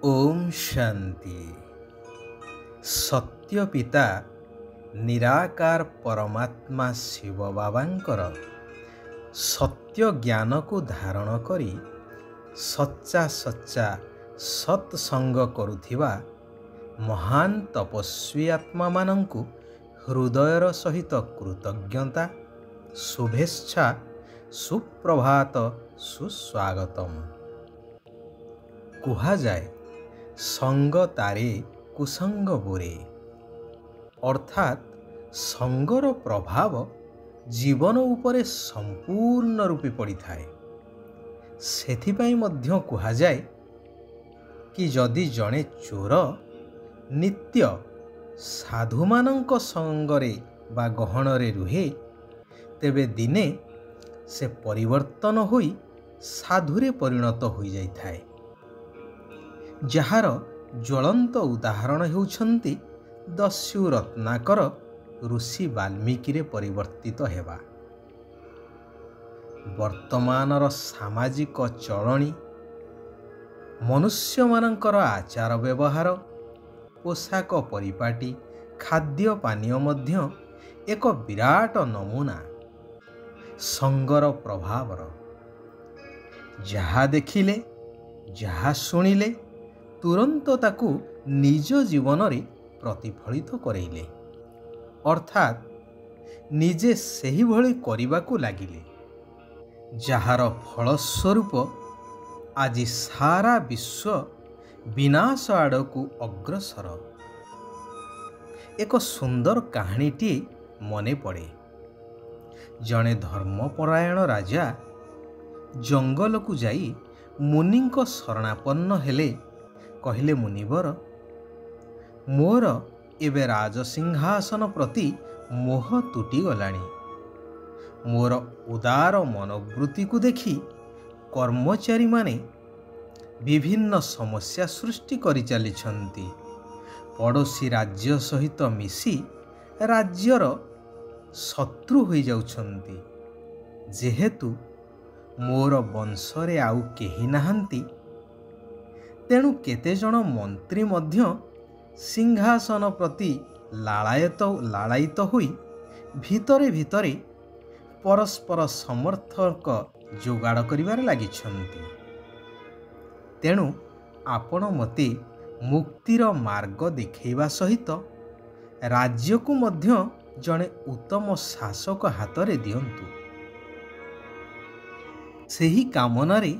ओम शांति। सत्य पिता निराकार परमात्मा शिव बाबांकर सत्य ज्ञान को धारण करी सच्चा सत्संग करुथिबा महान तपस्वी आत्मा मानंकु हृदयर सहित कृतज्ञता शुभेच्छा सुप्रभात सुस्वागतम। कुहा जाए संग तारे कुसंग बोरे, अर्थात संगर प्रभाव जीवन उपरे संपूर्ण रूपे पड़ी थाए। सेथिपाई मध्य कुहा जाए कि जदि जड़े चोर नित्य साधुमानंक संगरे बा गहणरे रुहे तेबे दिने से परिवर्तन होई साधुरे परिणत होई जाई थाए। जार ज्वलंत उदाहरण हेउछंती दस्यु रत्नाकर ऋषि वाल्मीकि रे परिवर्तित हेबा। वर्तमानर सामाजिक चलणी मनुष्य मानकर आचार व्यवहार पोशाक परिपाटी खाद्य पानीय मध्य एक विराट नमूना संगर प्रभावर। जहा देखिले जहा सुनिले तुरंत ताकू निज जीवन रे प्रतिफलित करेइले, अर्थात निजे सही भली करिबाकू लागिले, जहार फलस्वरूप आज सारा विश्व विनाश आड़कू अग्रसर। एक सुंदर कहानीटी मने पड़े। जड़े धर्मपरायण राजा जंगल को जाई मुनिंक शरणापन्न हेले। कहले, मुनिवर, मोर एबे राजसिंहासन प्रति मोह तुटी गलानी। मोर उदार मनोवृत्ति को देखी कर्मचारी माने विभिन्न समस्या सृष्टि करि चलिछंती। पड़ोसी राज्य सहित मिसी राज्यर शत्रु होई जाउछंती। जेहेतु मोर वंशरे आउ केही नाहंती, तेणु केते जन मंत्री मध्य सिंहासन प्रति लालायित होई भितरे भितरे परस्पर समर्थक जोगाड़ करिबार लागिछंती। तेणु आपण मते मुक्तिर मार्ग देखैबा सहित राज्य को मध्य जने उत्तम शासक हातरे दियंतु। सेही कामनारे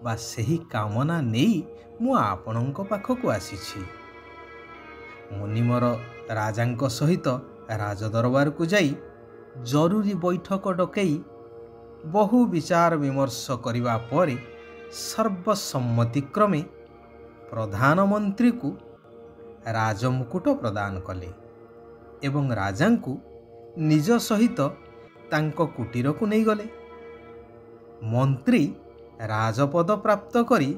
बा सेही कामना नेई मु आपणଙ୍କ पाखକୁ आसीछि। मुनिमर राजांक सहित राजदरबार को जाई जरूरी बैठक डकई बहु विचार विमर्श करिबा परे सर्वसम्मति क्रमे प्रधानमंत्री को राजमुकुट प्रदान कले एवं राजांकु निज सहित तांको कुटीर को नहीं गले। मंत्री राजपद प्राप्त करी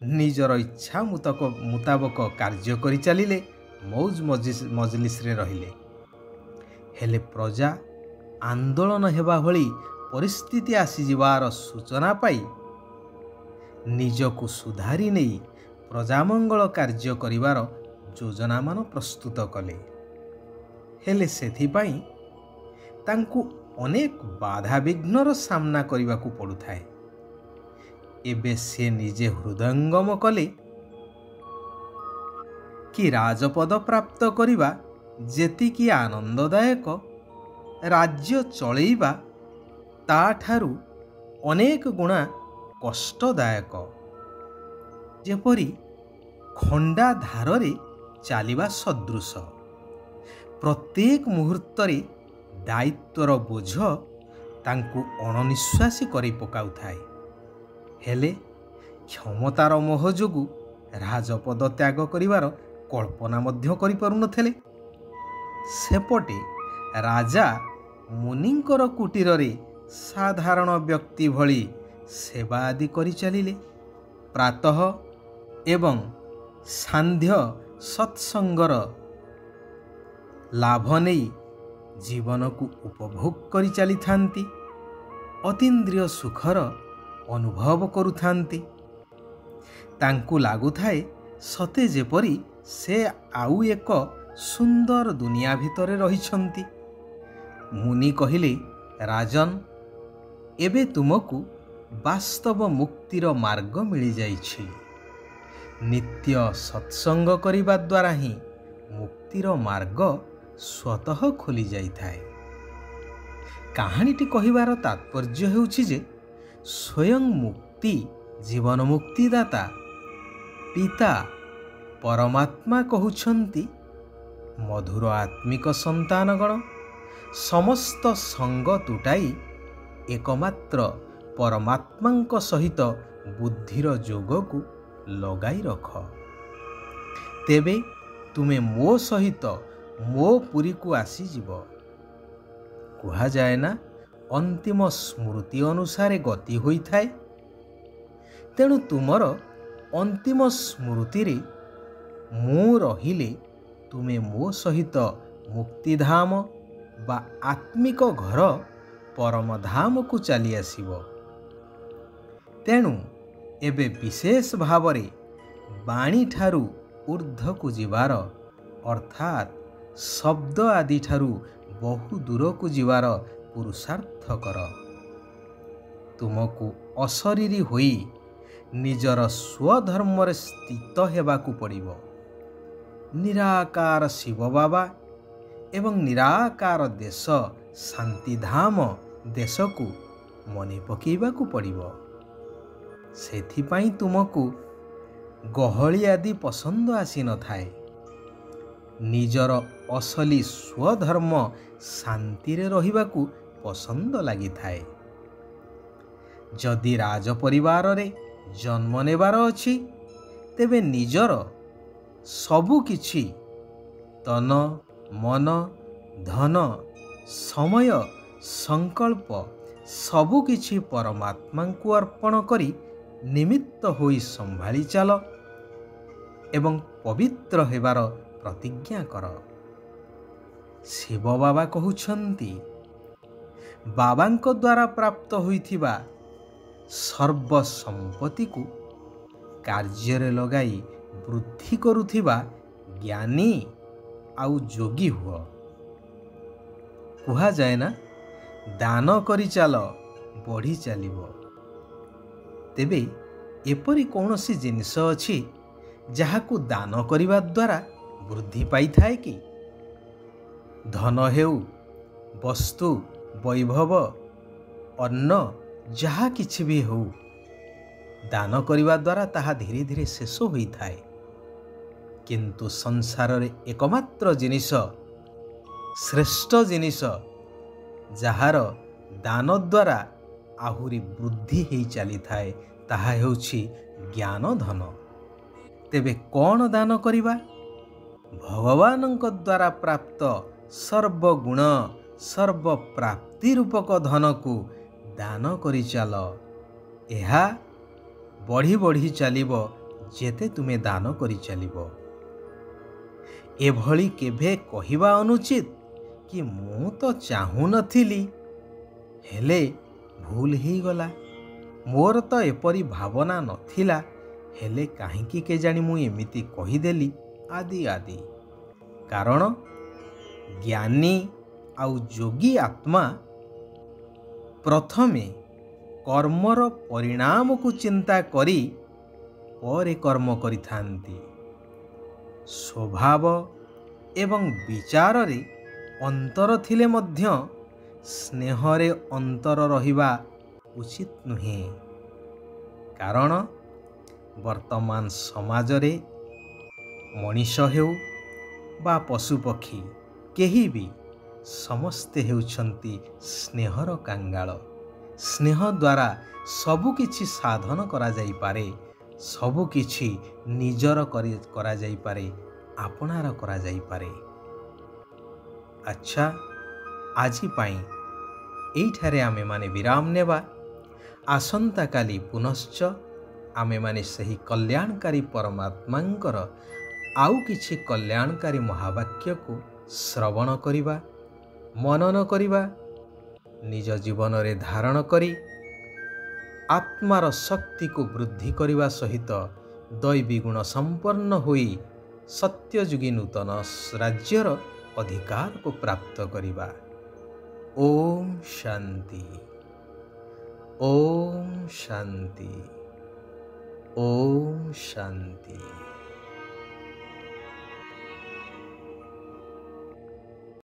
निजर इच्छा मुताबक कार्य करि चलिले, मौज मजलिस रे रहिले। हेले प्रजा आंदोलन हेबा भली परिस्थिति आसी जिवार सूचना पाई निजको सुधारी नहीं प्रजामंगल कार्य करिवार योजना मान प्रस्तुत कले। हेले सेथिपाई तांकु अनेक बाधा विघ्नर सामना करिबाकू पड़ुथाए। एबे से निजे हृदयंगम कले कि राजपद प्राप्त करिबा जेतिकी आनंददायक, राज्य चलैबा ताठारु अनेक गुणा कष्टदायक। जेपरी खंडा धारे चलिबा सदृश प्रत्येक मुहूर्त रे दायित्वर बोझ तांकु अणनिश्वासी करि पकाउथाए। हेले क्षमतार मोह जोगु राजपद त्याग करिवार कल्पना मध्य करि पारु नथेले। सेपटे राजा मुनिंकर कुटीर रे साधारण व्यक्ति भली सेवा आदि करि चलिले। प्रातः एवं सांध्य सत्संगर लाभ नहीं जीवन को उपभोग करि चली थांती। अतीन्द्रिय सुखर अनुभव करुथांती। ତାଙ୍କୁ ଲାଗୁଥାଏ ସତେ ଯେପରି ସେ ଆଉ ଏକ ସୁନ୍ଦର ଦୁନିଆ ଭିତରେ ରହିଛନ୍ତି। ମୁନି କହିଲେ, ରାଜନ, ଏବେ ତୁମକୁ ବାସ୍ତବ ମୁକ୍ତିର ମାର୍ଗ ମିଳିଯାଇଛି। ନିତ୍ୟ ସତ୍ସଙ୍ଗ କରିବା ଦ୍ୱାରା ହିଁ ମୁକ୍ତିର ମାର୍ଗ ସ୍ୱତଃ ଖୋଲି ଯାଇଥାଏ। କାହାଣୀଟି କହିବାର ତାତ୍ପର୍ଯ୍ୟ ହେଉଛି ଯେ ସ୍ୱୟଂ ମୁକ୍ତି ଜୀବନ ମୁକ୍ତିଦାତା ପିତା ପରମାତ୍ମା କହୁଛନ୍ତି, ମଧୁର ଆତ୍ମିକ ସନ୍ତାନଗଣ, ସମସ୍ତ ସଙ୍ଗ ତୁଟାଇ ଏକମାତ୍ର ପରମାତ୍ମାଙ୍କ ସହିତ ବୁଦ୍ଧିର ଯୋଗକୁ ଲଗାଇ ରଖ। ତେବେ ତୁମେ ମୋ ସହିତ ମୋ ପୁରୀକୁ ଆସିଯିବ। କୁହାଯାଏ ନା, ଅନ୍ତିମ ସ୍ମୃତି ଅନୁସାରେ ଗତି ହୋଇଥାଏ। ତେଣୁ ତୁମର ଅନ୍ତିମ ସ୍ମୃତିରେ ମୁଁ ରହିଲେ ତୁମେ ମୋ ସହିତ ମୁକ୍ତିଧାମ ବା ଆତ୍ମିକ ଘର ପରମଧାମକୁ ଚାଲି ଆସିବ। ତେଣୁ ଏବେ ବିଶେଷ ଭାବରେ ବାଣୀଠାରୁ ଊର୍ଦ୍ଧ୍ୱକୁ ଯିବାର ଅର୍ଥାତ୍ ଶବ୍ଦ ଆଦିଠାରୁ ବହୁ ଦୂରକୁ ଯିବାର ପୁରୁଷାର୍ଥ କର। ତୁମକୁ ଅଶରୀରୀ ହୋଇ ନିଜର ସ୍ୱଧର୍ମରେ ସ୍ଥିତ ହେବାକୁ ପଡ଼ିବ। ନିରାକାର ଶିବ ବାବା ଏବଂ ନିରାକାର ଦେଶ ଶାନ୍ତିଧାମ ଦେଶକୁ ମନେ ପକାଇବାକୁ ପଡ଼ିବ। ସେଥିପାଇଁ ତୁମକୁ ଗହଳି ଆଦି ପସନ୍ଦ ଆସିନଥାଏ। ନିଜର ଅସଲି ସ୍ୱଧର୍ମ ଶାନ୍ତିରେ ରହିବାକୁ ପସନ୍ଦ ଲାଗିଥାଏ। ଯଦି ରାଜ ପରିବାରରେ ଜନ୍ମ ନେବାର ଅଛି, ତେବେ ନିଜର ସବୁ କିଛି ତନ ମନ ଧନ ସମୟ ସଂକଳ୍ପ ସବୁକିଛି ପରମାତ୍ମାଙ୍କୁ ଅର୍ପଣ କରି ନିମିତ୍ତ ହୋଇ ସମ୍ଭାଳି ଚାଲ ଏବଂ ପବିତ୍ର ହେବାର ପ୍ରତିଜ୍ଞା କର। ଶିବ ବାବା କହୁଛନ୍ତି, ବାବାଙ୍କ ଦ୍ୱାରା ପ୍ରାପ୍ତ ହୋଇଥିବା ସର୍ବ ସମ୍ପତ୍ତିକୁ କାର୍ଯ୍ୟରେ ଲଗାଇ ବୃଦ୍ଧି କରୁଥିବା ଜ୍ଞାନୀ ଆଉ ଯୋଗୀ ହୁଅ। କୁହାଯାଏ ନା, ଦାନ କରି ଚାଲ, ବଢ଼ି ଚାଲିବ। ତେବେ ଏପରି କୌଣସି ଜିନିଷ ଅଛି ଯାହାକୁ ଦାନ କରିବା ଦ୍ୱାରା ବୃଦ୍ଧି ପାଇଥାଏ କି? ଧନ ହେଉ, ବସ୍ତୁ, ବୈଭବ, ଅନ୍ନ, ଯାହା କିଛି ବି ହେଉ, ଦାନ କରିବା ଦ୍ୱାରା ତାହା ଧୀରେ ଧୀରେ ଶେଷ ହୋଇଥାଏ। କିନ୍ତୁ ସଂସାରରେ ଏକମାତ୍ର ଜିନିଷ, ଶ୍ରେଷ୍ଠ ଜିନିଷ, ଯାହାର ଦାନ ଦ୍ୱାରା ଆହୁରି ବୃଦ୍ଧି ହୋଇ ଚାଲିଥାଏ, ତାହା ହେଉଛି ଜ୍ଞାନ ଧନ। ତେବେ କ'ଣ ଦାନ କରିବା? ଭଗବାନଙ୍କ ଦ୍ୱାରା ପ୍ରାପ୍ତ ସର୍ବଗୁଣ ସର୍ବପ୍ରାପ୍ତି ରୂପକ ଧନକୁ ଦାନ କରି ଚାଲ। ଏହା ବଢ଼ି ବଢ଼ି ଚାଲିବ ଯେତେ ତୁମେ ଦାନ କରି ଚାଲିବ। ଏଭଳି କେବେ କହିବା ଅନୁଚିତ କି ମୁଁ ତ ଚାହୁଁନଥିଲି, ହେଲେ ଭୁଲ ହେଇଗଲା, ମୋର ତ ଏପରି ଭାବନା ନଥିଲା, ହେଲେ କାହିଁକି କେଜାଣି ମୁଁ ଏମିତି କହିଦେଲି ଆଦି ଆଦି। କାରଣ ଜ୍ଞାନୀ ଆଉ ଯୋଗୀ ଆତ୍ମା ପ୍ରଥମେ କର୍ମର ପରିଣାମକୁ ଚିନ୍ତା କରି ପରେ କର୍ମ କରିଥାନ୍ତି। ସ୍ୱଭାବ ଏବଂ ବିଚାରରେ ଅନ୍ତର ଥିଲେ ମଧ୍ୟ ସ୍ନେହରେ ଅନ୍ତର ରହିବା ଉଚିତ ନୁହେଁ। କାରଣ ବର୍ତ୍ତମାନ ସମାଜରେ ମଣିଷ ହେଉ ବା ପଶୁପକ୍ଷୀ, କେହି ବି ସମସ୍ତେ ହେଉଛନ୍ତି ସ୍ନେହର କାଙ୍ଗାଳ। ସ୍ନେହ ଦ୍ୱାରା ସବୁକିଛି ସାଧନ କରାଯାଇପାରେ, ସବୁକିଛି ନିଜର କରାଯାଇପାରେ, ଆପଣାର କରାଯାଇପାରେ। ଆଚ୍ଛା, ଆଜି ପାଇଁ ଏଇଠାରେ ଆମେମାନେ ବିରାମ ନେବା। ଆସନ୍ତାକାଲି ପୁନଶ୍ଚ ଆମେମାନେ ସେହି କଲ୍ୟାଣକାରୀ ପରମାତ୍ମାଙ୍କର ଆଉ କିଛି କଲ୍ୟାଣକାରୀ ମହାବାକ୍ୟକୁ ଶ୍ରବଣ କରିବା, ମନନ କରିବା, ନିଜ ଜୀବନରେ ଧାରଣ କରି ଆତ୍ମାର ଶକ୍ତିକୁ ବୃଦ୍ଧି କରିବା ସହିତ दैवी गुण संपन्न होई सत्ययुगी नूतन राज्यर अधिकार को प्राप्त करिबा। ओम शांति, ओम शांति, ओम शांति।